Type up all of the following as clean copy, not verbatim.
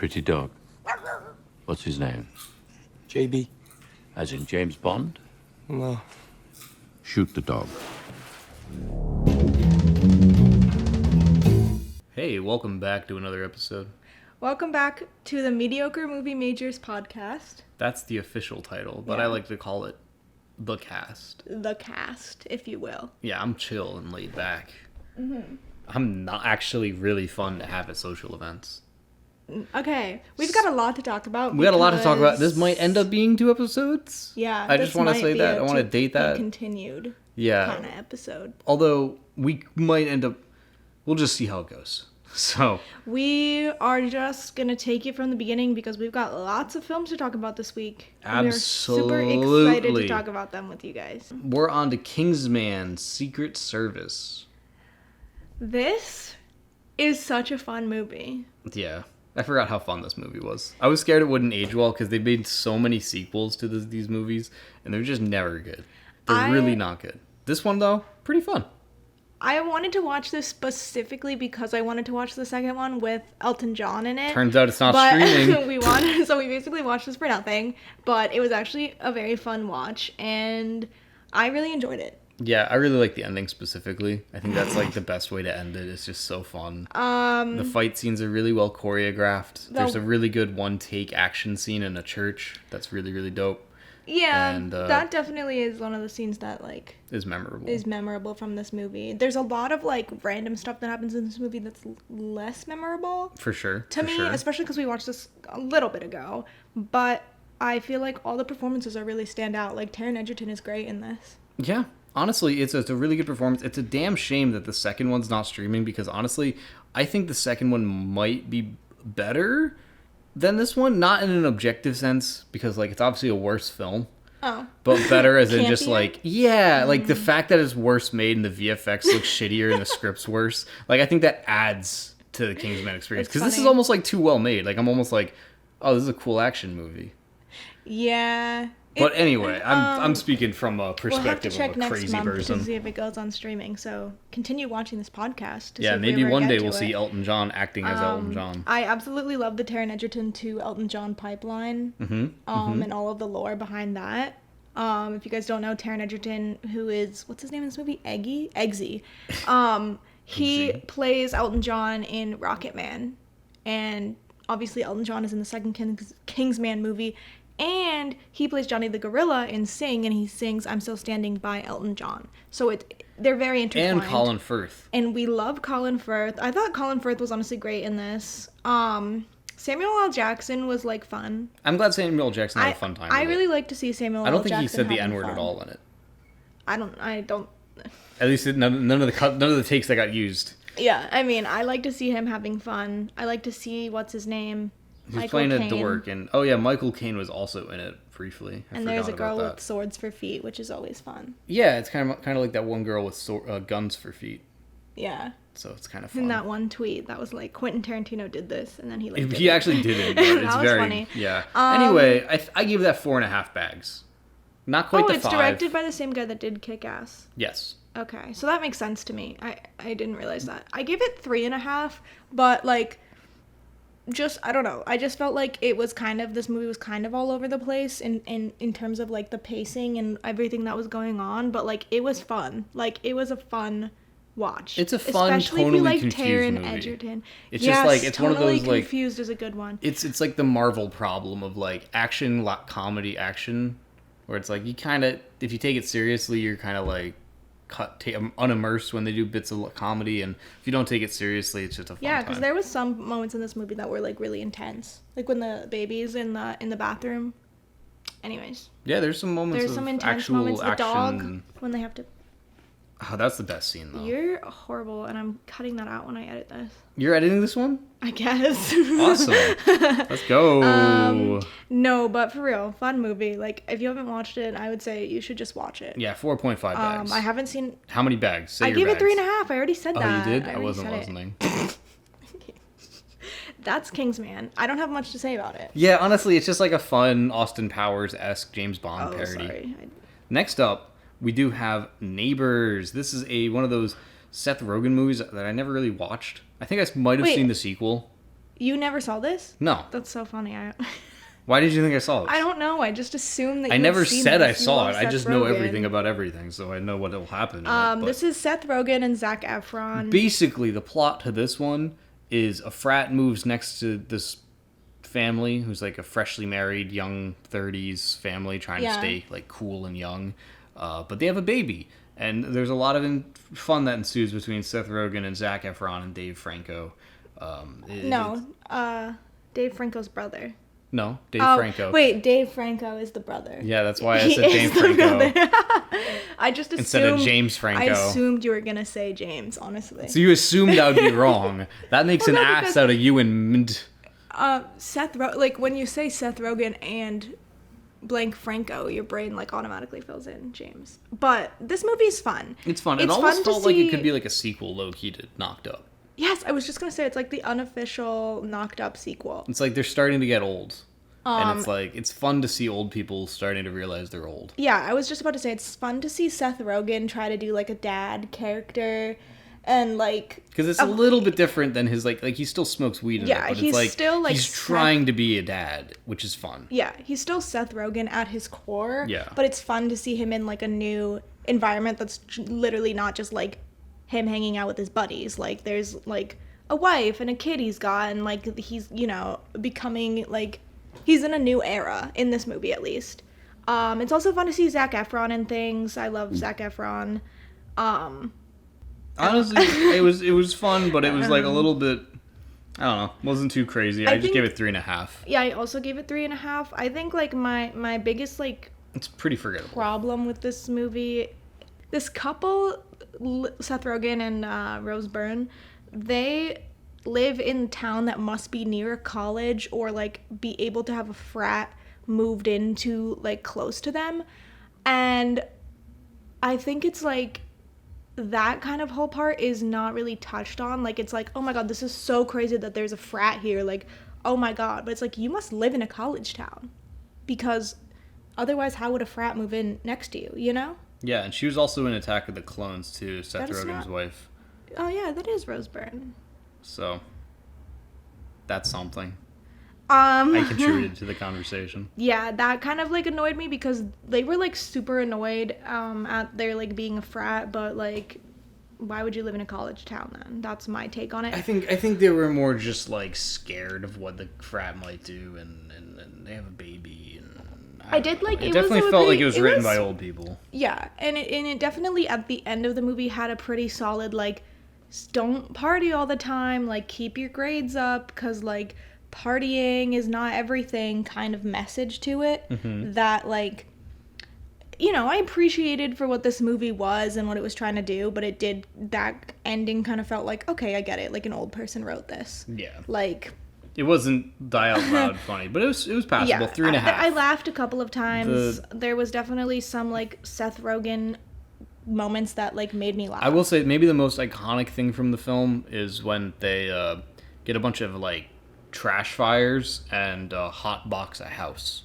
pretty dog. What's his name? JB. As in James Bond? No. Shoot the dog. Hey, welcome back to another episode. Welcome back to the Mediocre Movie Majors podcast. That's the official title, but Yeah. I like to call it The Cast. The cast, if you will. Yeah, I'm chill and laid back. Mm-hmm. I'm not actually really fun to have at social events. Okay, we've got a lot to talk about. We got a lot to talk about. This because- might end up being 2 episodes. Yeah, I just this want to might say be that. a I want to to date be that. continued Yeah. kind of episode. Although we might end up, we'll just see how it goes. So We are just gonna take it from the beginning because we've got lots of films to talk about this week. Absolutely. We're super excited to talk about them with you guys. we're on to Kingsman: Secret Service. This is such a fun movie. Yeah. I forgot how fun this movie was. I was scared it wouldn't age well because they made so many sequels to these movies, and they're just never good. They're really not good. This one, though, pretty fun. I wanted to watch this specifically because I wanted to watch the second one with Elton John in it. Turns out it's not but streaming. So we basically watched this for nothing. But it was actually a very fun watch, and I really enjoyed it. Yeah, I really like the ending specifically. I think that's like the best way to end it. It's just so fun. The fight scenes are really well choreographed. There's a really good one-take action scene in a church that's really, really dope. Yeah, And, that definitely is one of the scenes that like Is memorable. is memorable from this movie. There's a lot of like random stuff that happens in this movie that's less memorable For sure. to for me, sure. especially because we watched this a little bit ago. But I feel like all the performances are really stand out. Like Taron Egerton is great in this. Yeah. Honestly, it's a really good performance. It's a damn shame that the second one's not streaming because honestly, I think the second one might be better than this one. Not in an objective sense because like it's obviously a worse film. Oh. But better as in just Campier? like, yeah, like the fact that it's worse made and the VFX looks shittier and the script's worse. Like I think that adds to the Kingsman experience It's because this is funny. almost like too well made. Like I'm almost like, oh, this is a cool action movie. Yeah. But anyway, I'm speaking from a We'll have to perspective check of a next crazy month person. to see if it goes on streaming. So continue watching this podcast. To see Yeah, if we maybe ever one get day to we'll it. see Elton John acting as Elton John. I absolutely love the Taron Egerton to Elton John pipeline. And all of the lore behind that. If you guys don't know, Taron Egerton, who is what's his name in this movie? Eggsy. He Eggsy. plays Elton John in Rocket Man, and obviously Elton John is in the second Kingsman movie. And he plays Johnny the Gorilla in Sing, and he sings "I'm Still Standing" by Elton John. So they're very intertwined. And Colin Firth. And we love Colin Firth. I thought Colin Firth was honestly great in this. Samuel L. Jackson was like fun. I'm glad Samuel L. Jackson had a fun time. I with really it. like to see Samuel. I don't L. think he Jackson said the having N-word fun. at all in it. I don't. At least none of the takes that got used. Yeah, I mean, I like to see him having fun. I like to see what's his name. He's playing a dork, and oh yeah, Michael Caine was also in it briefly. I And there's a forgot girl about with that. swords for feet, which is always fun. Yeah, it's kind of like that one girl with guns for feet. Yeah. So it's kind of fun. In that one tweet, that was like Quentin Tarantino did this, and then he like. He actually did it. But it's That was very funny. yeah. Anyway, I gave that 4.5 bags. Not quite the it's 5. directed by the same guy that did Kick-Ass. Yes. Okay, so that makes sense to me. I didn't realize that. I gave it 3.5, but like, just I don't know. I just felt like this movie was kind of all over the place in terms of like the pacing and everything that was going on. But like, it was fun. Like, it was a fun watch. It's a fun, especially if tonally you like confused Taron movie. Egerton. It's Yes, just like it's one of those Totally like confused is a good one. it's like the Marvel problem of like action comedy action, where it's like you kind of if you take it seriously, you're kind of like unimmersed when they do bits of comedy, and if you don't take it seriously, it's just a fun Yeah, time. because there was some moments in this movie that were like really intense, like when the baby's in the bathroom. Anyways, Yeah, there's some moments there's of some intense actual moments. The action. dog when they have to. Oh, that's the best scene though. You're horrible, and I'm cutting that out when I edit this. You're editing this one? I guess. Awesome. Let's go. No, but for real, fun movie. Like, if you haven't watched it, I would say you should just watch it. Yeah, 4.5 bags. I haven't seen. How many bags? Say I your gave it bags. 3.5. I already said Oh, that. you did? I I already wasn't said it. listening. That's Kingsman. I don't have much to say about it. Yeah, honestly, it's just like a fun Austin Powers-esque James Bond Oh, parody. sorry. Next up, we do have Neighbors. This is one of those Seth Rogen movies that I never really watched. I think I might have Wait. seen the sequel. You never saw this? No. That's so funny. Why did you think I saw it? I don't know. I just assumed that you I never had seen said this. I You saw love it. I Seth just know Rogen. everything about everything, so I know what will happen. In it, but This is Seth Rogen and Zac Efron. basically, the plot to this one is a frat moves next to this family who's like a freshly married, young 30s family trying to stay like cool and young, but they have a baby. And there's a lot of fun that ensues between Seth Rogen and Zac Efron and Dave Franco. Dave Franco's brother. No, Dave Franco. Wait, Dave Franco is the brother. Yeah, that's why I He said is Dave the Franco brother. I just assumed... instead of James Franco. I assumed you were going to say James, honestly. So you assumed I would be wrong. That makes Well, an no, ass because- out of you and... like when you say Seth Rogen and blank Franco, your brain like automatically fills in James. But this movie is fun. It's fun. It It's almost fun to felt like it see- could be like a sequel low-key to Knocked Up. Yes, I was just gonna say it's like the unofficial Knocked Up sequel. It's like they're starting to get old. And it's like, it's fun to see old people starting to realize they're old. Yeah, I was just about to say it's fun to see Seth Rogen try to do like a dad character, and like Because it's a little bit different than his, like he still smokes weed in Yeah, it, but he's it's like, still, like, he's trying to be a dad, which is fun. yeah, he's still Seth Rogen at his core. Yeah. But it's fun to see him in like a new environment that's literally not just like him hanging out with his buddies. Like there's like a wife and a kid he's got, and like he's, you know, becoming like he's in a new era in this movie at least. It's also fun to see Zac Efron in things. I love Zac Efron. Honestly, it was fun, but it was like a little bit, I don't know, wasn't too crazy. I just think- gave it 3.5. Yeah, I also gave it 3.5. I think like my biggest like It's pretty forgettable. problem with this movie, this couple, Seth Rogen and Rose Byrne, they live in a town that must be near a college or like be able to have a frat moved into like close to them, and I think it's like that kind of whole part is not really touched on. Like it's like, oh my god, this is so crazy that there's a frat here, like oh my god, but it's like you must live in a college town because otherwise how would a frat move in next to you, you know? Yeah, and she was also in Attack of the Clones too, Seth That is Rogen's not- wife. Oh yeah, that is Rose Byrne. So that's something. I contributed to the conversation. Yeah, that kind of like annoyed me because they were like super annoyed at their like being a frat, but like why would you live in a college town then? That's my take on it. I think they were more just like scared of what the frat might do, and they have a baby. And I did like it it definitely was felt pretty, like it was written by old people. Yeah, and it definitely at the end of the movie had a pretty solid like don't party all the time, like keep your grades up because like partying is not everything kind of message to it that like, you know, I appreciated for what this movie was and what it was trying to do, but that ending kind of felt like, okay, I get it, like an old person wrote this. Yeah, Like it wasn't die out loud funny, but it was passable. yeah, 3.5. I laughed a couple of times. There was definitely some like Seth Rogen moments that like made me laugh. I will say maybe the most iconic thing from the film is when they get a bunch of like trash fires and hotbox a house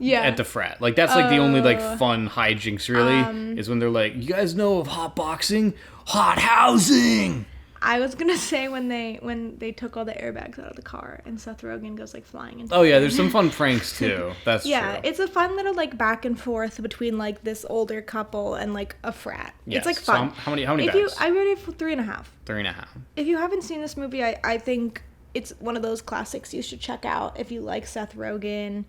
Yeah. at the frat. Like that's like the only like fun hijinks really is when they're like, you guys know of hotboxing? Hot housing! I was gonna say when they took all the airbags out of the car and Seth Rogen goes like flying into Oh yeah, the there's thing. some fun pranks too. That's Yeah, true. it's a fun little like back and forth between like this older couple and like a frat. Yes. It's like So fun. how many If bags? I rated it for 3.5. 3.5. If you haven't seen this movie, I think it's one of those classics you should check out if you like Seth Rogen.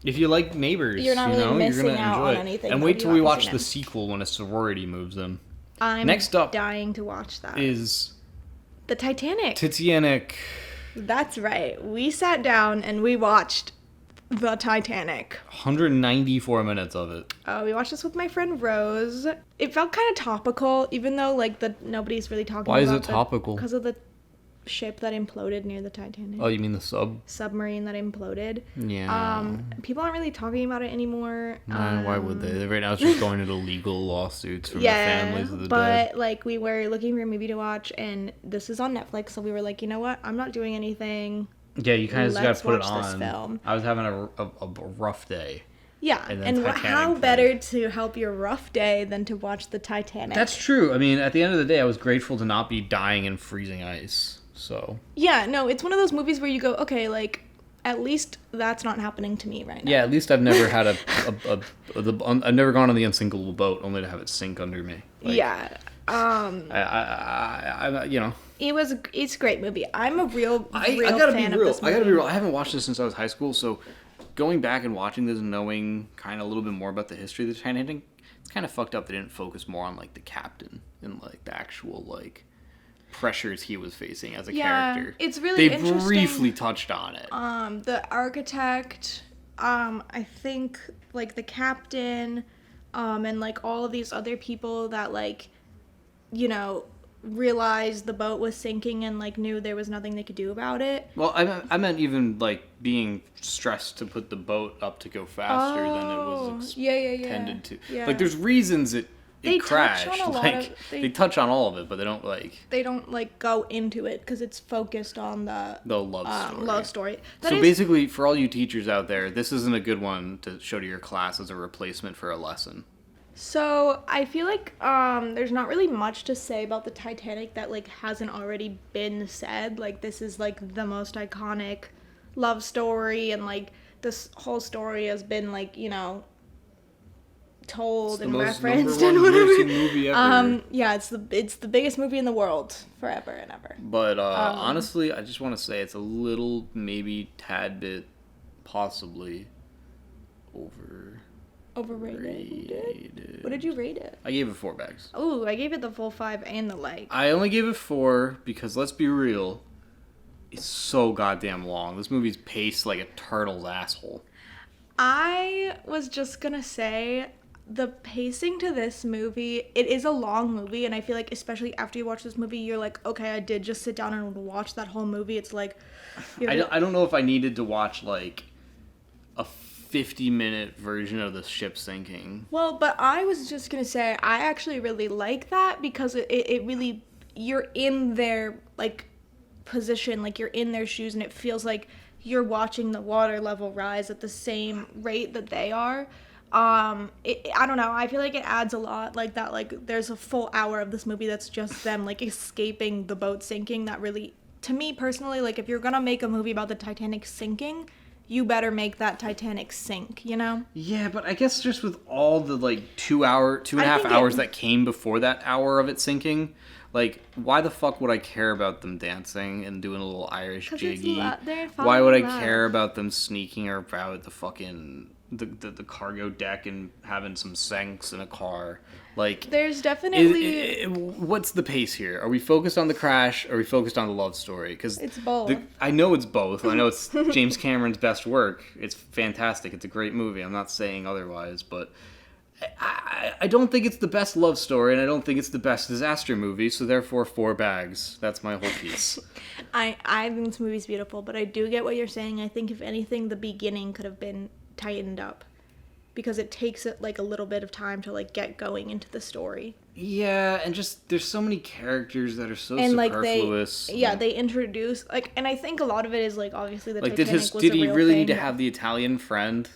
If you like Neighbors, You're not you really know, you're missing gonna out enjoy on it. anything And that wait you till we haven't watch seen the him. sequel when a sorority moves in. I'm Next up dying to watch that. Is The Titanic. Titanic. That's right. We sat down and we watched The Titanic. 194 minutes of it. We watched this with my friend Rose. It felt kind of topical, even though like nobody's really talking Why is about it topical? Because of the ship that imploded near the Titanic. Oh, you mean the sub? Submarine that imploded. Yeah. People aren't really talking about it anymore. Why would they? Right now it's just going into legal lawsuits from the families of the but dead. like we were looking for a movie to watch, and this is on Netflix, so we were like, you know what? I'm not doing anything. Yeah, you kind of just Let's got to put it watch this on. film. I was having a rough day. Yeah, And then and Titanic how played. better to help your rough day than to watch the Titanic? That's true. I mean, at the end of the day, I was grateful to not be dying in freezing ice. So Yeah, no, it's one of those movies where you go, okay, like, at least that's not happening to me right now. yeah, at least I've never had I've never gone on the unsinkable boat only to have it sink under me. Like, Yeah. I you know. It's a great movie. I'm a real I real gotta fan be of real. this movie. I gotta be real. I haven't watched this since I was high school, so going back and watching this and knowing kind of a little bit more about the history of the Titanic, it's kind of fucked up they didn't focus more on like the captain and like the actual like pressures he was facing as a character. It's really they interesting. briefly touched on it. The architect, I think like the captain, and like all of these other people that like, you know, realized the boat was sinking and like knew there was nothing they could do about it. Well, I meant even like being stressed to put the boat up to go faster than it was intended to. Yeah. Like there's reasons it They crashed. touch on a lot Like of- they touch on all of it, but they don't like go into it because it's focused on the love story. That So is- basically, for all you teachers out there, this isn't a good one to show to your class as a replacement for a lesson. So I feel like there's not really much to say about the Titanic that like hasn't already been said. Like this is like the most iconic love story, and like this whole story has been like, you know, told and referenced and whatever. Movie ever. Yeah, it's the biggest movie in the world forever and ever. But honestly, I just want to say it's a little, maybe tad bit, possibly Overrated. What did you rate it? I gave it 4 bags. Oh, I gave it the full 5 and the like. I only gave it 4 because, let's be real, it's so goddamn long. This movie's paced like a turtle's asshole. I was just gonna say, the pacing to this movie, it is a long movie, and I feel like especially after you watch this movie, you're like, okay, I did just sit down and watch that whole movie. It's like... I don't know if I needed to watch like a 50-minute version of the ship sinking. Well, but I was just gonna say, I actually really like that because it really, you're in their like position, like you're in their shoes, and it feels like you're watching the water level rise at the same rate that they are. I don't know, I feel like it adds a lot, like that, like there's a full hour of this movie that's just them like escaping the boat sinking. That really, to me personally, like if you're gonna make a movie about the Titanic sinking, you better make that Titanic sink, you know? Yeah, but I guess just with all the like 2 and a half hours that came before that hour of it sinking, like why the fuck would I care about them dancing and doing a little Irish jiggy? Why would I care about them sneaking about the fucking the cargo deck and having some senks in a car? Like, there's definitely... what's the pace here? Are we focused on the crash, or are we focused on the love story? Because it's both. I know it's both. I know it's James Cameron's best work. It's fantastic. It's a great movie. I'm not saying otherwise, but I don't think it's the best love story, and I don't think it's the best disaster movie, so therefore 4 bags. That's my whole piece. I think this movie's beautiful, but I do get what you're saying. I think if anything, the beginning could have been tightened up, because it takes it like a little bit of time to like get going into the story. Yeah, and just there's so many characters that are so and superfluous. They introduce like, and I think a lot of it is like obviously the like Titanic was did a he real really thing. need to have the Italian friend?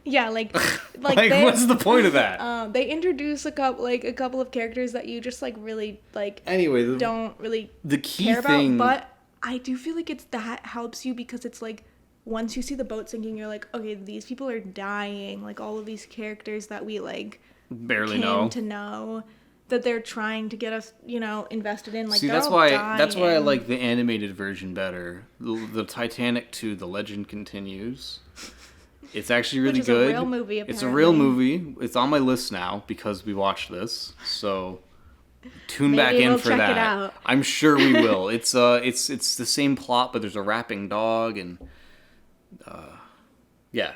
Yeah, like what's the point of that? They introduce a couple of characters that you just like really like anyway don't really the key care thing about, but I do feel like that helps you, because it's like once you see the boat sinking, you're like, okay, these people are dying, like all of these characters that we like barely came to know, that they're trying to get us, you know, invested in. Like, see, they're that's all why dying. that's why I like the animated version better. The Titanic 2, The Legend Continues. It's actually really Which is good. a real movie, It's a apparently. real movie. It's on my list now because we watched this. So tune back Maybe in we'll for check that. it out. I'm sure we will. It's the same plot, but there's a rapping dog and yeah.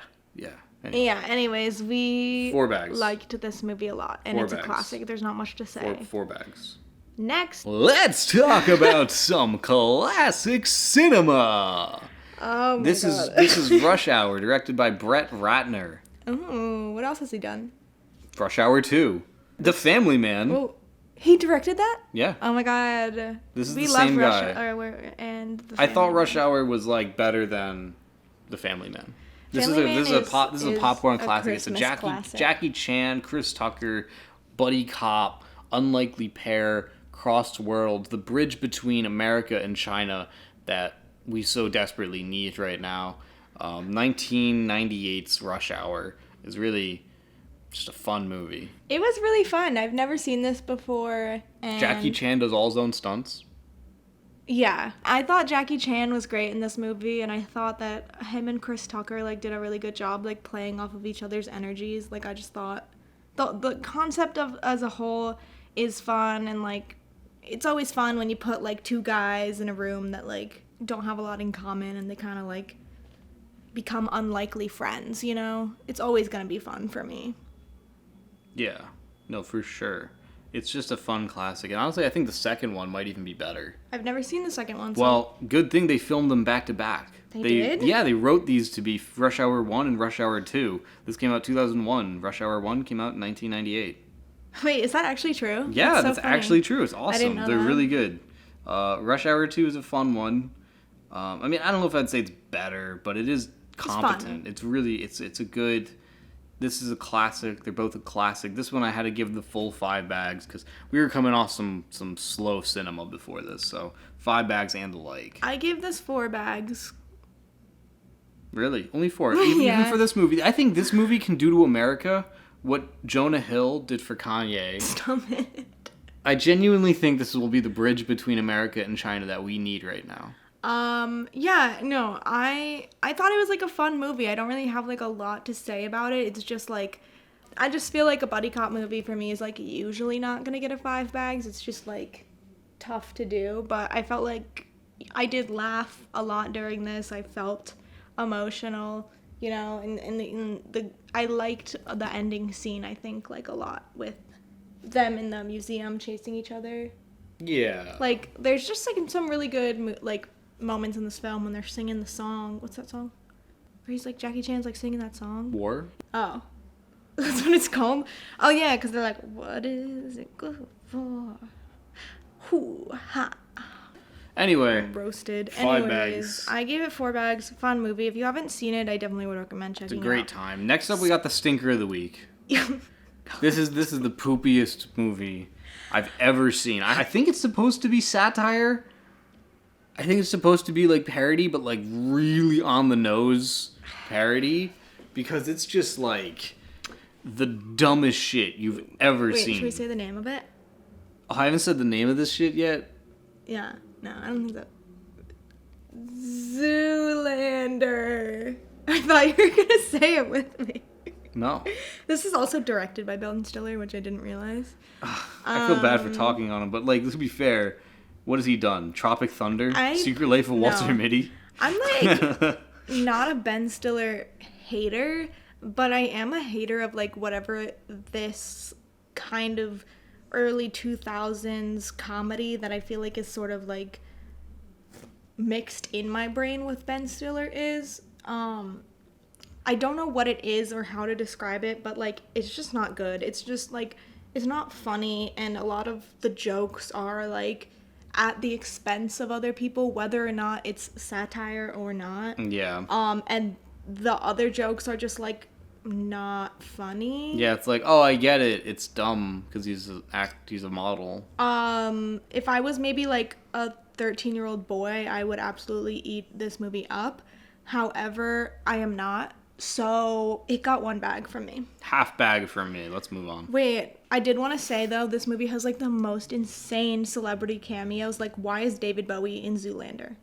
Anyway. Yeah, anyways, we 4 bags. liked this movie a lot, and 4 it's bags. a classic. There's not much to say. 4 bags. Next. Let's talk about some classic cinema. Oh my This god. is Rush Hour, directed by Brett Ratner. Oh, what else has he done? Rush Hour 2. The Family Man. Oh, he directed that? Yeah. Oh my god. This is we the love same Rush guy. Hour and the I thought Family Rush Man. Hour was like better than The Family Man. This Family Man is a popcorn is a classic. It's a Christmas classic. Jackie Chan, Chris Tucker, buddy cop, unlikely pair, crossed worlds, the bridge between America and China that we so desperately need right now. 1998's Rush Hour is really just a fun movie. It was really fun. I've never seen this before. And Jackie Chan does all his own stunts. Yeah, I thought Jackie Chan was great in this movie, and I thought that him and Chris Tucker like did a really good job like playing off of each other's energies. Like I just thought the concept of as a whole is fun, and like it's always fun when you put like two guys in a room that like don't have a lot in common and they kind of like become unlikely friends, you know? It's always going to be fun for me. Yeah. No, for sure. It's just a fun classic. And honestly, I think the second one might even be better. I've never seen the second one. So. Well, good thing they filmed them back to back. They did? Yeah, they wrote these to be Rush Hour 1 and Rush Hour 2. This came out 2001. Rush Hour 1 came out in 1998. Wait, is that actually true? Yeah, that's so funny. actually true. It's awesome. I didn't know They're that. really good. Rush Hour 2 is a fun one. I mean, I don't know if I'd say it's better, but it is competent. It's really, it's a good... This is a classic. They're both a classic. This one I had to give the full 5 bags because we were coming off some slow cinema before this. So 5 bags and the like. I gave this 4 bags. Really? Only 4? Even for this movie. I think this movie can do to America what Jonah Hill did for Kanye. Stop it. I genuinely think this will be the bridge between America and China that we need right now. Yeah, no, I thought it was like a fun movie. I don't really have like a lot to say about it. It's just like, I just feel like a buddy cop movie for me is like usually not gonna get a 5 bags. It's just like tough to do, but I felt like I did laugh a lot during this. I felt emotional, you know, and I liked the ending scene, I think, like a lot with them in the museum chasing each other. Yeah. Like, there's just like some really good like moments in this film when they're singing the song. What's that song? Where he's like, Jackie Chan's like singing that song. War? Oh. That's what it's called? Oh, yeah, because they're like, what is it good for? Hoo ha. Anyway. Roasted. 5 Anyways, bags. I gave it 4 bags. Fun movie. If you haven't seen it, I definitely would recommend checking it out. It's a great time. Next up, we got the stinker of the week. This is the poopiest movie I've ever seen. I think it's supposed to be satire. I think it's supposed to be like parody, but like really on the nose parody, because it's just like the dumbest shit you've ever seen. Wait, should we say the name of it? Oh, I haven't said the name of this shit yet. Yeah, no, I don't think so. Zoolander. I thought you were gonna say it with me. No. This is also directed by Ben Stiller, which I didn't realize. I feel bad for talking on him, but like, to be fair, what has he done? Tropic Thunder? Secret Life of Walter Mitty? I'm like not a Ben Stiller hater, but I am a hater of like whatever this kind of early 2000s comedy that I feel like is sort of like mixed in my brain with Ben Stiller is. I don't know what it is or how to describe it, but like it's just not good. It's just like it's not funny, and a lot of the jokes are like at the expense of other people, whether or not it's satire or not. Yeah. And the other jokes are just like not funny. Yeah, it's like, oh, I get it. It's dumb because he's a model. If I was maybe like a 13-year-old boy, I would absolutely eat this movie up. However, I am not. So it got 1 bag from me. Half bag from me. Let's move on. Wait, I did want to say though, this movie has like the most insane celebrity cameos. Like, why is David Bowie in Zoolander?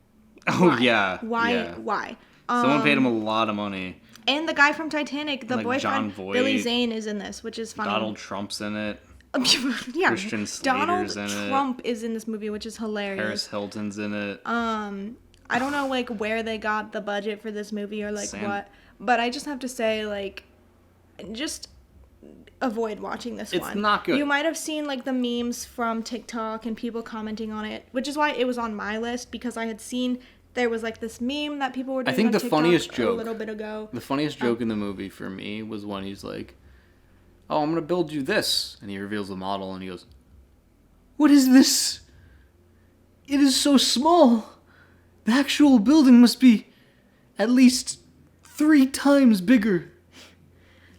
Oh, Why? yeah. Why? Yeah. Why? Someone paid him a lot of money. And the guy from Titanic, the Like boyfriend, John Voight. Billy Zane, is in this, which is funny. Donald Trump's in it. Yeah, Christian Slater's Donald in it. Trump is in this movie, which is hilarious. Paris Hilton's in it. I don't know like where they got the budget for this movie or like what, but I just have to say like, just avoid watching this one. It's not good. You might have seen like the memes from TikTok and people commenting on it, which is why it was on my list, because I had seen there was like this meme that people were doing I think on the TikTok funniest a joke, little bit ago. The funniest joke in the movie for me was when he's like, oh, I'm going to build you this. And he reveals the model and he goes, what is this? It is so small. The actual building must be at least 3 times bigger.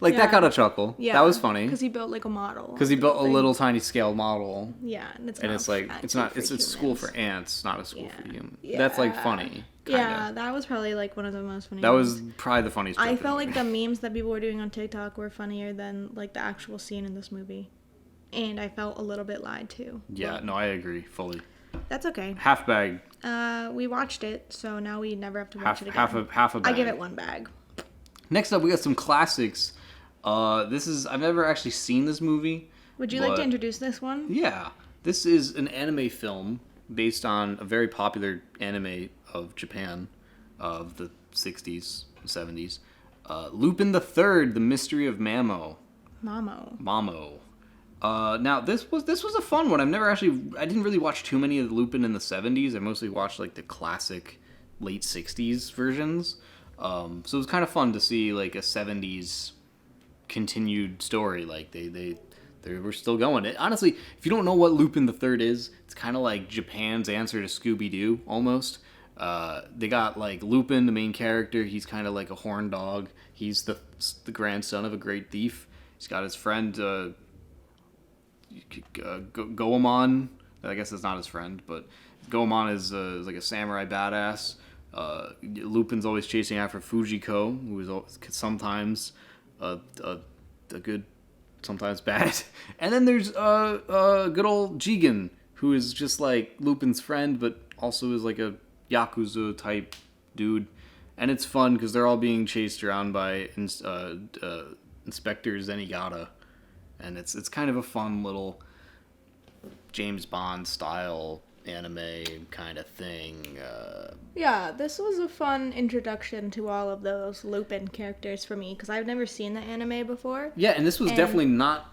Like, that Yeah. got a chuckle. Yeah, That was funny. because he built like a model. Because he built a thing. little tiny scale model. Yeah, and And it's like, it's a school for ants, not a school for humans. That's, like, funny. Kinda. Yeah, that was probably like one of the most funny That ones. was probably the funniest joke I in the felt like movie. the memes that people were doing on TikTok were funnier than like the actual scene in this movie. And I felt a little bit lied to. Yeah, but no, I agree, fully. that's okay. Half bag, We watched it, so now we never have to watch it again. half a bag. I give it 1 bag. Next up, we got some classics. I've never actually seen this movie. Would you like to but- introduce this one? Yeah, this is an anime film based on a very popular anime of Japan of the 60s, 70s. Lupin the Third: The Mystery of Mamo. Mamo. Mamo. Now this was a fun one. I didn't really watch too many of the Lupin in the 70s. I mostly watched like the classic late 60s versions. So it was kind of fun to see like a 70s continued story. Like they were still going. Honestly, if you don't know what Lupin the Third is, it's kind of like Japan's answer to Scooby-Doo almost. They got like Lupin, the main character. He's kind of like a horn dog. He's the grandson of a great thief. He's got his friend Goemon. I guess that's not his friend, but Goemon is like a samurai badass. Lupin's always chasing after Fujiko, who is sometimes a good, sometimes bad. And then there's good old Jigen, who is just like Lupin's friend, but also is like a Yakuza type dude. And it's fun because they're all being chased around by Inspector Zenigata. And it's kind of a fun little James Bond style anime kind of thing. Yeah, this was a fun introduction to all of those Lupin characters for me because I've never seen the anime before. Yeah, and this was definitely not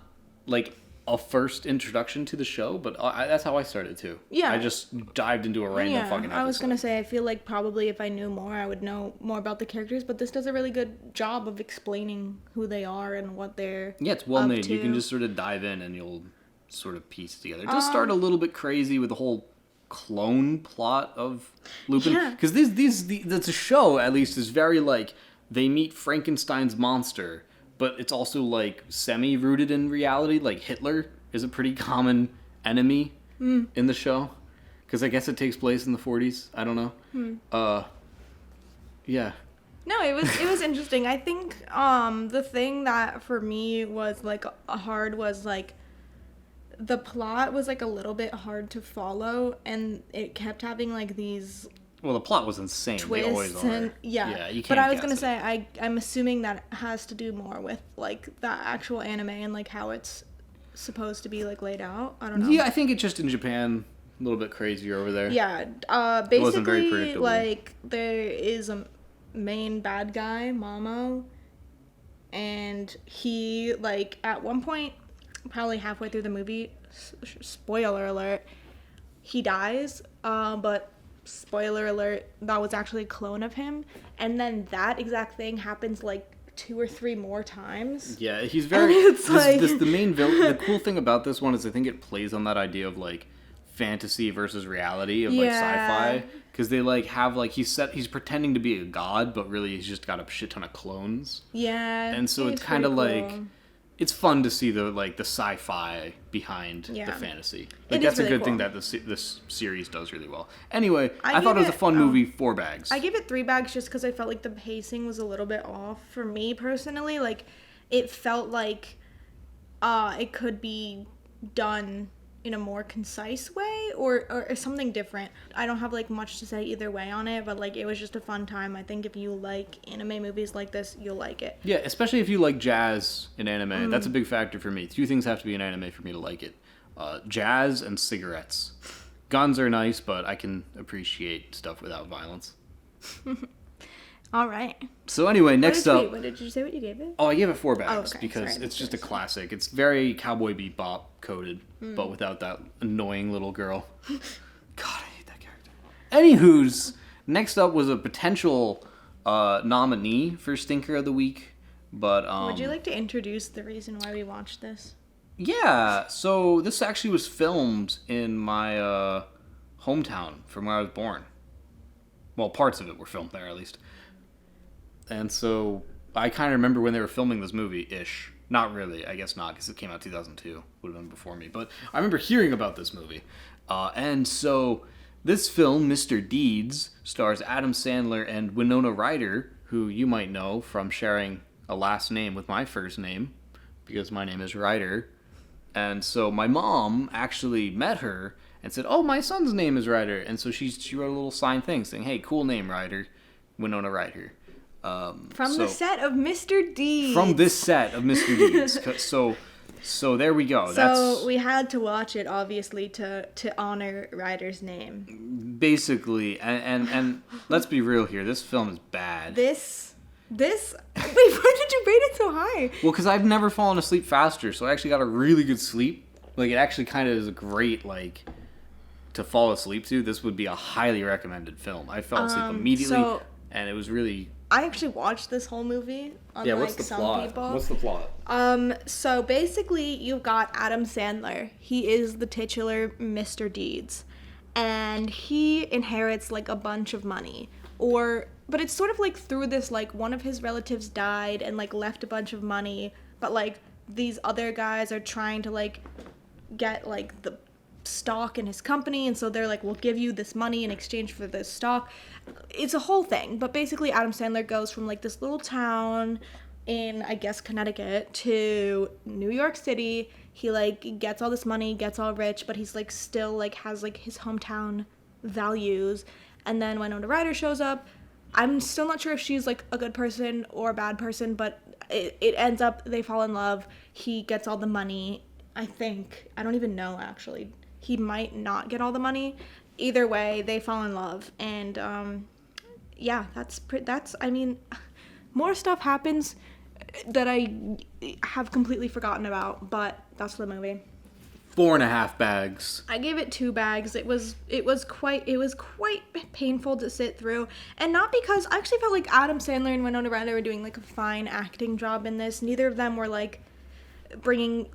like a first introduction to the show, but that's how I started too. Yeah. I just dived into a random fucking episode. I was gonna say I feel like probably if I knew more, I would know more about the characters. But this does a really good job of explaining who they are and what they're. Yeah, it's well up made. You can to. just sort of dive in and you'll sort of piece it together. It does start a little bit crazy with the whole clone plot of Lupin, Yeah. because the show at least is very like they meet Frankenstein's monster, but it's also like semi rooted in reality. Like Hitler is a pretty common enemy in the show, because I guess it takes place in the 40s. I don't know. Yeah. No, it was interesting. I think the thing that for me was like hard was like the plot was like a little bit hard to follow, and it kept having like these Well, the plot was insane. They always twists are. and Yeah, you can't. But I was guess gonna it. say I'm assuming that has to do more with like the actual anime and like how it's supposed to be like laid out. I don't know. Yeah, I think it's just in Japan a little bit crazier over there. Yeah. wasn't very Basically, predictable. like there is a main bad guy, Mamo, and he like at one point, probably halfway through the movie, spoiler alert, he dies. But spoiler alert, that was actually a clone of him, and then that exact thing happens like 2 or 3 more times. Yeah, he's very. It's like- the main villain. The cool thing about this one is I think it plays on that idea of like fantasy versus reality of like Yeah. sci-fi, because they like have like he's pretending to be a god, but really he's just got a shit ton of clones, Yeah. and so he's it's kind of pretty like cool. it's fun to see the sci-fi behind Yeah. the fantasy. It Like is that's a really good thing cool. that this series does really well. Anyway, I I thought it give was a it, fun movie. 4 bags. I give it 3 bags just because I felt like the pacing was a little bit off for me personally. Like, it felt like it could be done in a more concise way or something different. I don't have like much to say either way on it, but like it was just a fun time. I think if you like anime movies like this, you'll like it. Yeah, especially if you like jazz in anime. Mm. That's a big factor for me. 2 things have to be in anime for me to like it. Jazz and cigarettes. Guns are nice, but I can appreciate stuff without violence. All right. So anyway, next up... What did you say what you gave it? Oh, I gave it 4 bags okay. because Sorry, it's just a that's classic. It's very Cowboy Bebop coded, Hmm. but without that annoying little girl. God, I hate that character. Anywho's, next up was a potential nominee for Stinker of the Week, but... Would you like to introduce the reason why we watched this? Yeah, so this actually was filmed in my hometown from where I was born. Well, parts of it were filmed there, at least. And so I kind of remember when they were filming this movie-ish. Not really, I guess not, because it came out 2002. Would have been before me. But I remember hearing about this movie. And so this film, Mr. Deeds, stars Adam Sandler and Winona Ryder, who you might know from sharing a last name with my first name, because my name is Ryder. And so my mom actually met her and said, "Oh, my son's name is Ryder." And so she wrote a little sign thing saying, "Hey, cool name, Ryder. Winona Ryder." From the set of Mr. Deeds. From this set of Mr. Deeds. So there we go. So we had to watch it, obviously, to honor Ryder's name. Basically, and let's be real here. This film is bad. Wait, why did you rate it so high? Well, because I've never fallen asleep faster, so I actually got a really good sleep. Like, it actually kind of is great, like, to fall asleep to. This would be a highly recommended film. I fell asleep immediately, and it was really... I actually watched this whole movie, unlike some people. What's the plot? So basically, you've got Adam Sandler. He is the titular Mr. Deeds. And he inherits, like, a bunch of money. But it's sort of, like, through this, like, one of his relatives died and, like, left a bunch of money. But, like, these other guys are trying to, like, get, like, the stock in his company. And so they're like, we'll give you this money in exchange for this stock. It's a whole thing. But basically, Adam Sandler goes from, like, this little town in, I guess, Connecticut to New York City. He, like, gets all this money, gets all rich, but he's, like, still, like, has, like, his hometown values. And then Winona Ryder shows up. I'm still not sure if she's, like, a good person or a bad person, but it ends up they fall in love. He gets all the money, I think. I don't even know, actually. He might not get all the money. Either way, they fall in love. And, yeah, I mean, more stuff happens that I have completely forgotten about, but that's the movie. 4.5 bags. I gave it 2 bags. It was quite painful to sit through, and not because I actually felt like Adam Sandler and Winona Ryder were doing, like, a fine acting job in this. Neither of them were, like, bringing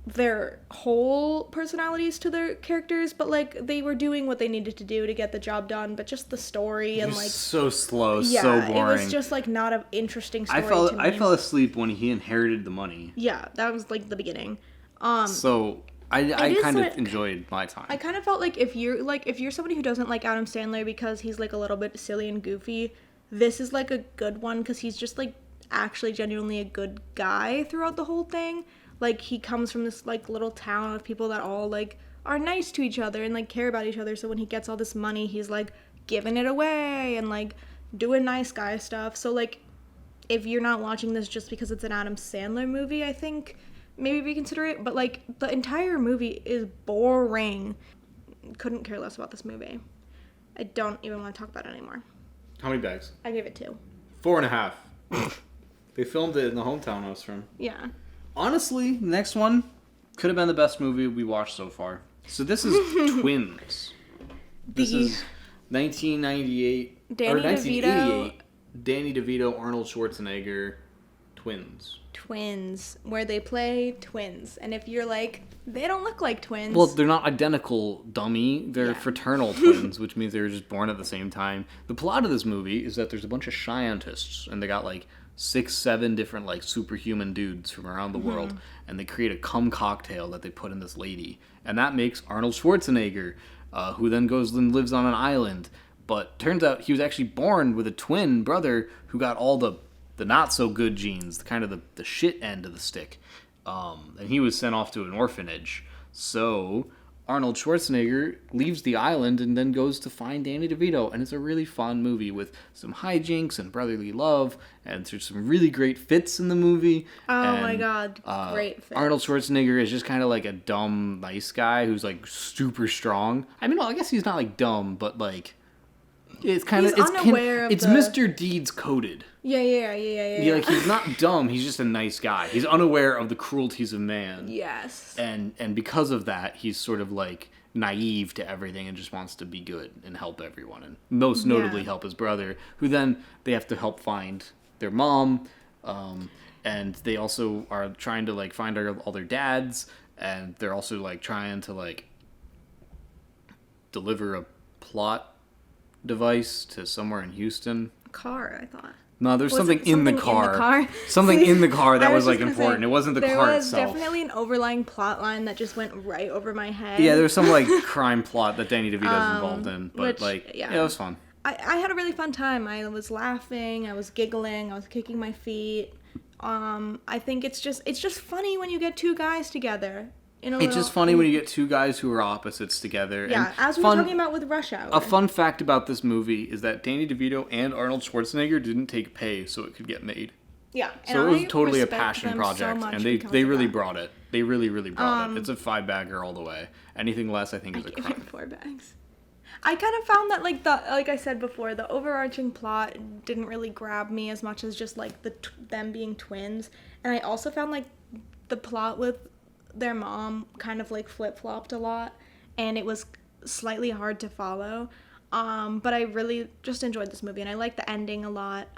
their whole personalities to their characters, but, like, they were doing what they needed to do to get the job done. But just the story and, like, so slow, yeah, so boring. It was just, like, not an interesting story. I fell asleep when he inherited the money. Yeah, that was, like, the beginning. So I kind of enjoyed my time. I kind of felt like if you're somebody who doesn't like Adam Sandler because he's, like, a little bit silly and goofy, this is, like, a good one because he's just, like, actually genuinely a good guy throughout the whole thing. Like, he comes from this, like, little town of people that all, like, are nice to each other and, like, care about each other. So when he gets all this money, he's, like, giving it away and, like, doing nice guy stuff. So, like, if you're not watching this just because it's an Adam Sandler movie, I think maybe reconsider it. But, like, the entire movie is boring. Couldn't care less about this movie. I don't even want to talk about it anymore. How many bags? I gave it 2. 4.5. They filmed it in the hometown I was from. Yeah. Honestly, the next one could have been the best movie we watched so far. So this is Twins. This is 1998 Danny or 1988. Danny DeVito, Arnold Schwarzenegger, Twins, where they play twins. And if you're like, they don't look like twins. Well, they're not identical, dummy. They're fraternal twins, which means they were just born at the same time. The plot of this movie is that there's a bunch of scientists, and they got, like, 6-7 different, like, superhuman dudes from around the world, and they create a cum cocktail that they put in this lady, and that makes Arnold Schwarzenegger, who then goes and lives on an island. But turns out he was actually born with a twin brother who got all the not so good genes, kind of the shit end of the stick, and he was sent off to an orphanage. So Arnold Schwarzenegger leaves the island and then goes to find Danny DeVito, and it's a really fun movie with some hijinks and brotherly love, and there's some really great fits in the movie. Oh my god, great fits. Arnold Schwarzenegger is just kind of like a dumb, nice guy who's, like, super strong. I mean, well, I guess he's not, like, dumb, but, like, it's kind of... It's Mr. Deeds coded. Yeah. Like, he's not dumb, he's just a nice guy. He's unaware of the cruelties of man. Yes. And because of that, he's sort of, like, naive to everything and just wants to be good and help everyone. And most notably help his brother, who then they have to help find their mom. And they also are trying to, like, find all their dads. And they're also, like, trying to, like, deliver a plot device to somewhere in Houston. Car, I thought. No, there's Was something it in the car. Something in the car that was like important. It wasn't the car itself. There was definitely an overlying plot line that just went right over my head. Yeah, there was some like crime plot that Danny DeVito's involved in, but yeah, it was fun. I had a really fun time. I was laughing, I was giggling, I was kicking my feet. I think it's just funny when you get two guys together. It's just funny when you get two guys who are opposites together. Yeah, and as we were talking about with Rush Hour. A fun fact about this movie is that Danny DeVito and Arnold Schwarzenegger didn't take pay so it could get made. Yeah. So it was totally a passion project, and they really brought it. They really, really brought it. It's a 5-bagger all the way. Anything less, I think, is a crime. 4 bags. I kind of found that, like I said before, the overarching plot didn't really grab me as much as just, like, them being twins. And I also found, like, the plot with their mom kind of, like, flip-flopped a lot. And it was slightly hard to follow. But I really just enjoyed this movie. And I liked the ending a lot.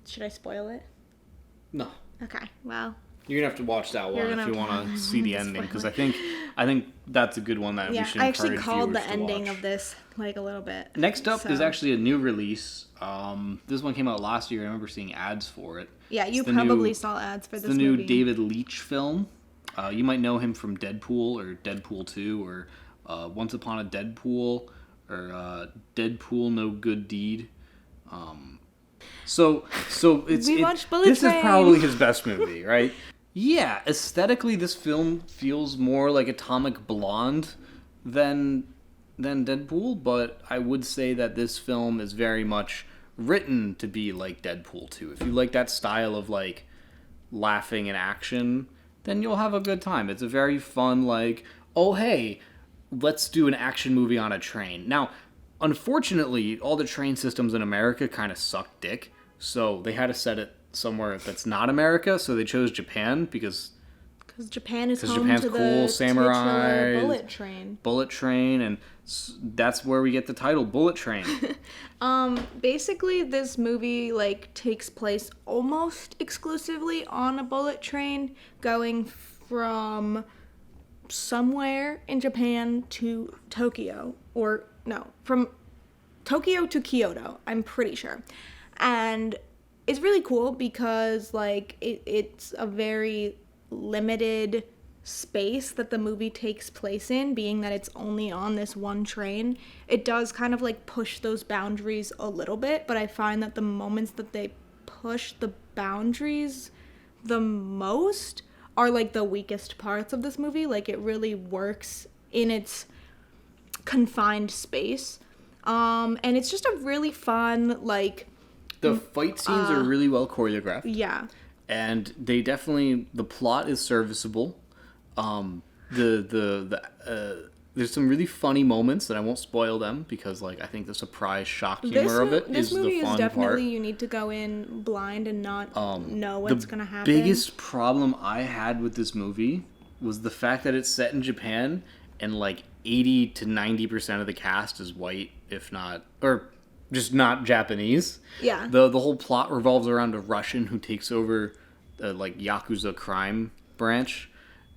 Should I spoil it? No. Okay, well... You're going to have to watch that one if you want to see the ending, because I think that's a good one that we should encourage I actually called the viewers to ending watch. of this, like, a little bit. Next up is actually a new release. This one came out last year. I remember seeing ads for it. Yeah, you probably saw ads for this movie. It's the new David Leitch film. You might know him from Deadpool or Deadpool 2 or Once Upon a Deadpool or Deadpool No Good Deed. So it's this is probably his best movie, right? Yeah, aesthetically, this film feels more like Atomic Blonde than Deadpool, but I would say that this film is very much written to be like Deadpool 2. If you like that style of like laughing and action, then you'll have a good time. It's a very fun, like, oh hey, let's do an action movie on a train. Now, unfortunately, all the train systems in America kind of suck dick, so they had to set it somewhere that's not America, so they chose Japan because Japan is home Japan's to cool, the samurai, Bullet Train, and that's where we get the title Bullet Train. Basically, this movie like takes place almost exclusively on a bullet train, going from somewhere in Japan to Tokyo, or no, from Tokyo to Kyoto, I'm pretty sure, and it's really cool because like it's a very limited space that the movie takes place in, being that it's only on this one train. It does kind of like push those boundaries a little bit, but I find that the moments that they push the boundaries the most are like the weakest parts of this movie. Like it really works in its confined space, and it's just a really fun, like, the fight scenes are really well choreographed. Yeah. And they definitely, the plot is serviceable. There's some really funny moments that I won't spoil them because, like, I think the surprise shock humor of it is the fun part. This movie is definitely, you need to go in blind and not know what's going to happen. The biggest problem I had with this movie was the fact that it's set in Japan and, like, 80 to 90% of the cast is white, if not, or just not Japanese. Yeah. The whole plot revolves around a Russian who takes over the, like, Yakuza crime branch,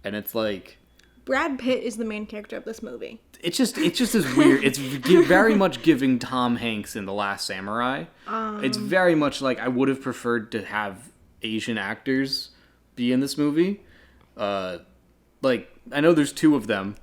and it's like Brad Pitt is the main character of this movie. It's just is weird. It's very much giving Tom Hanks in The Last Samurai. It's very much like I would have preferred to have Asian actors be in this movie. Like, I know there's two of them,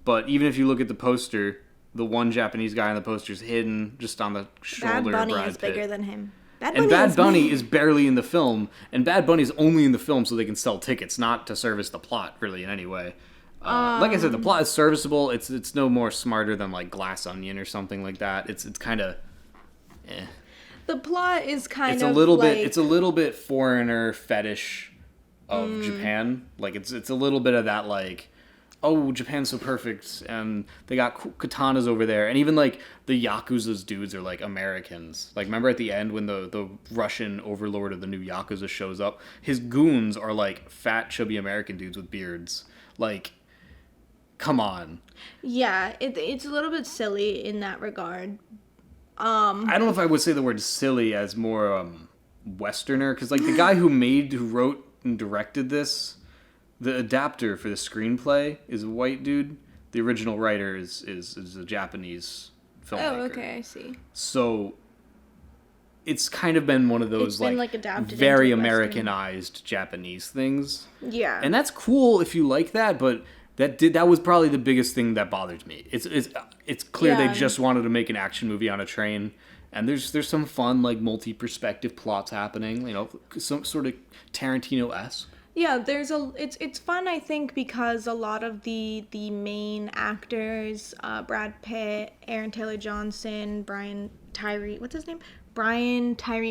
but even if you look at the poster, the one Japanese guy on the poster is hidden just on the shoulder of Brad Pitt. Bad Bunny is bigger than him. Bad Bunny is barely in the film, and Bad Bunny's only in the film so they can sell tickets, not to service the plot, really, in any way. Like I said, the plot is serviceable. It's no more smarter than, like, Glass Onion or something like that. It's kind of, eh. The plot is it's a little bit foreigner fetish of Japan. Like, it's a little bit of that, like, oh, Japan's so perfect, and they got katanas over there, and even, like, the Yakuza's dudes are, like, Americans. Like, remember at the end when the Russian overlord of the new Yakuza shows up? His goons are, like, fat, chubby American dudes with beards. Like, come on. Yeah, it's a little bit silly in that regard. I don't know if I would say the word silly as more Westerner, because, like, the guy who wrote and directed this, the adapter for the screenplay is a white dude. The original writer is a Japanese filmmaker. Oh, okay, I see. So it's kind of been one of those It's been, like, adapted very into a Western. Americanized Japanese things. Yeah. And that's cool if you like that, but that was probably the biggest thing that bothered me. It's clear Yeah. they just wanted to make an action movie on a train, and there's some fun like multi-perspective plots happening, some sort of Tarantino-esque. Yeah, it's fun, I think, because a lot of the main actors, Brad Pitt, Aaron Taylor Johnson, Brian Tyree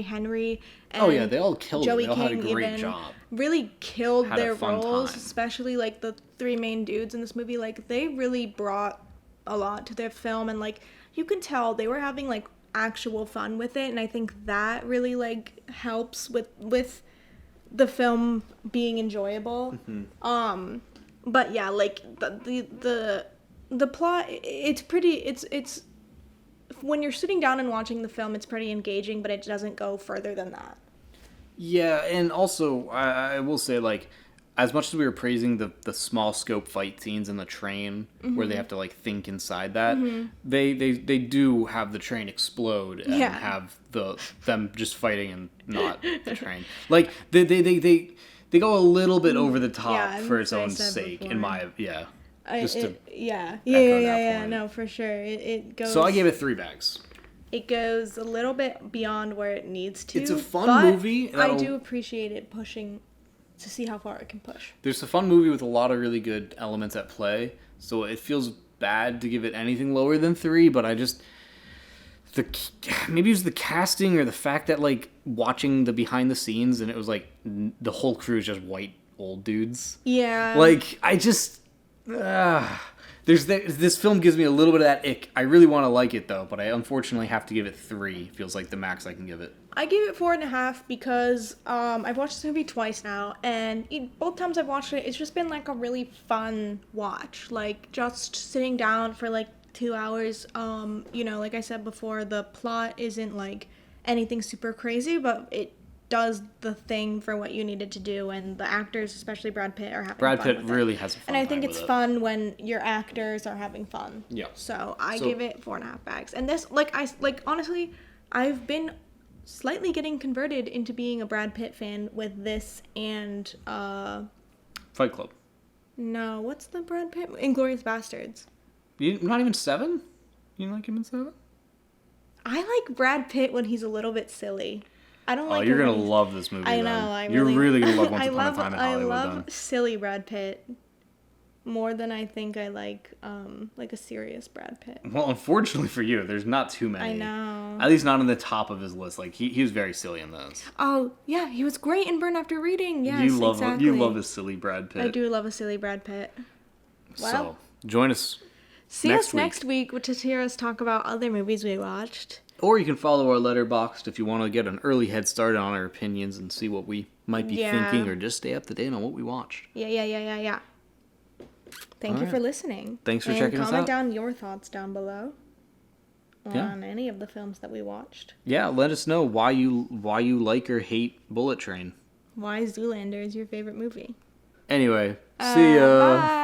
Henry, and they all killed Joey it. They all had a King great even job. really killed Had a their fun roles, time. especially like the three main dudes in this movie. Like they really brought a lot to their film, and like you could tell they were having like actual fun with it, and I think that really like helps with the film being enjoyable. But yeah, like the plot, it's when you're sitting down and watching the film, it's pretty engaging, but it doesn't go further than that. Yeah, and also I will say, like, as much as we were praising the small scope fight scenes in the train where they have to like think inside that, they do have the train explode and Yeah. have them just fighting and not the train. Like they go a little bit over the top Yeah, for its as I own said sake, before. in my yeah. Just to Yeah, echo that point. no, for sure. It goes. So I gave it 3 bags. It goes a little bit beyond where it needs to. It's a fun but movie. I do appreciate it pushing to see how far it can push. There's a fun movie with a lot of really good elements at play, so it feels bad to give it anything lower than 3, but I just maybe it was the casting or the fact that like watching the behind the scenes and it was like the whole crew is just white old dudes. Yeah. Like I just this film gives me a little bit of that ick. I really want to like it though, but I unfortunately have to give it 3. Feels like the max I can give it. I gave it 4.5 because I've watched this movie twice now, and both times I've watched it, it's just been like a really fun watch. Like just sitting down for like 2 hours. Like I said before, the plot isn't like anything super crazy, but it does the thing for what you needed to do, and the actors, especially Brad Pitt, are having Brad fun Pitt with it. really has a fun And I think time it's with it. fun when your actors are having fun. Yeah. So I So- give it 4.5 bags. And this, honestly, I've been slightly getting converted into being a Brad Pitt fan with this and Fight Club. no, what's the Brad Pitt? Inglourious Bastards. Not even 7? You like him in 7? I like Brad Pitt when he's a little bit silly. I don't Oh, like you're him gonna when he's- love this movie. I then. know. You're really gonna love Once I Upon a Time in I Hollywood. love then. silly Brad Pitt more than I think I like a serious Brad Pitt. Well, unfortunately for you, there's not too many. I know. At least not on the top of his list. Like he was very silly in those. Oh yeah, he was great in Burn After Reading. Yes, you love exactly. you love a silly Brad Pitt. I do love a silly Brad Pitt. So Well, join us see next us week. next week to hear us talk about other movies we watched. Or you can follow our Letterboxd if you want to get an early head start on our opinions and see what we might be Yeah. thinking, or just stay up to date on what we watched. Yeah. Thank you Alright. for listening. Thanks for and checking us comment out. down your thoughts down below on Yeah. any of the films that we watched. Yeah, let us know why you like or hate Bullet Train. Why Zoolander is your favorite movie. Anyway, see ya. Bye.